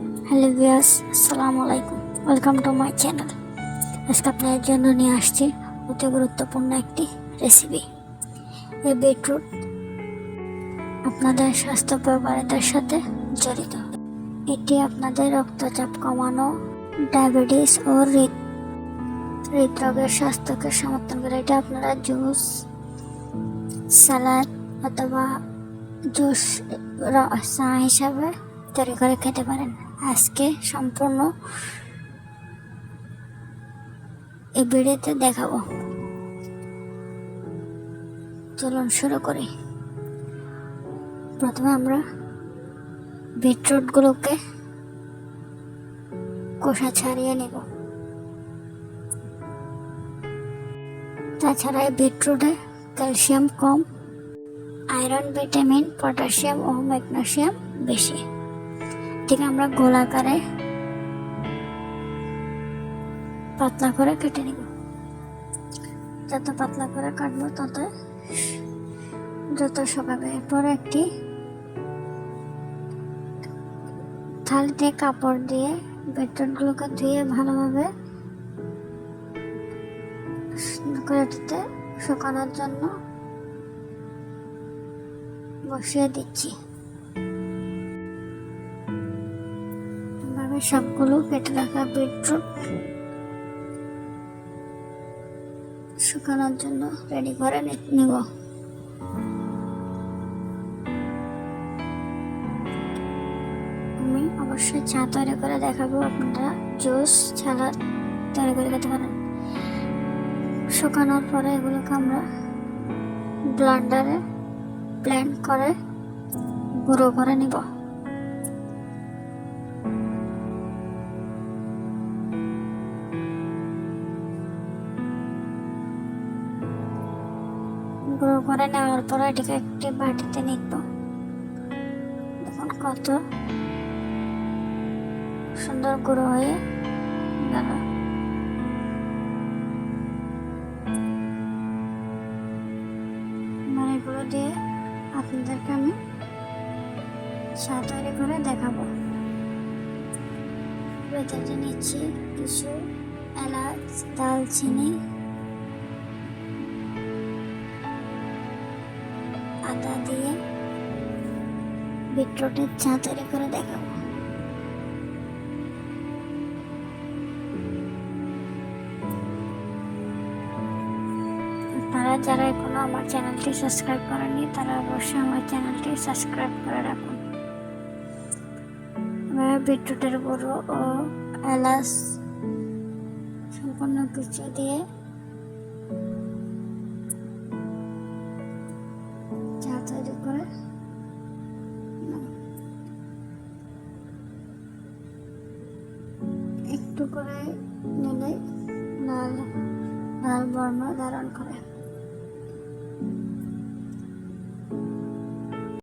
Hello viewers, আসসালামু আলাইকুম। Welcome to my channel. আজকে আপনাদের জন্য নিয়ে আসছি অতি গুরুত্বপূর্ণ একটি রেসিপি। এই বিটরুট আপনাদের স্বাস্থ্য ব্যবহারের সাথে জড়িত। এটি আপনাদের রক্তচাপ কমানো, ডায়াবেটিস ও হৃদরোগের স্বাস্থ্যকে সমর্থন করে। এটা আপনারা জুস, স্যালাড অথবা জুস চা হিসাবে তৈরি করে খেতে পারেন। আজকে সম্পূর্ণ এই ভিডিওতে দেখাবো। চলুন শুরু করি। প্রথমে আমরা বিটরুটগুলোকে খোসা ছাড়িয়ে নেব। তাছাড়া এই বিটরুটে ক্যালসিয়াম কম, আয়রন, ভিটামিন, পটাশিয়াম ও ম্যাগনেসিয়াম বেশি। ঠিক আমরা গোলাকারে পাতলা করে কেটে নিব। যত পাতলা করে কাটবো যত শুকাবে। এরপর একটি থালিতে কাপড় দিয়ে বিটরুটগুলোকে ধুয়ে ভালোভাবে শুকানোর জন্য বসিয়ে দিচ্ছি। সবগুলো কেটে রাখা বিটরুট শুকানোর জন্য রেডি করে নিব। আমি অবশ্যই চা তৈরি করে দেখাবো, আপনারা জুস, সালাদ তৈরি করে খেতে পারেন। শুকানোর পরে এগুলোকে আমরা ব্লেন্ডারে ব্লেন্ড করে গুঁড়ো করে নিব। গুঁড়ো করে নেওয়ার পর এটিকে একটি বাটিতে নিব। দেখুন কত সুন্দর গুঁড়ো হয়ে গেল। এগুলো দিয়ে আপনাদেরকে আমি চা তৈরি করে দেখাবো। ভেতরে নিচ্ছি কিছু এলাচ, দালচিনি, আদা দিয়ে বিটরুটের চা তৈরি করে দেখাবো। আপনারা যারা এখনো আমার চ্যানেলটি সাবস্ক্রাইব করেননি তারা অবশ্যই আমার চ্যানেলটি সাবস্ক্রাইব করে রাখুন। বিটরুটের গুঁড়ো ও এলাচ সম্পূর্ণ কিছু দিয়ে চা তৈরি করে একটু করে নিলে লাল লাল বর্ণ ধারণ করে।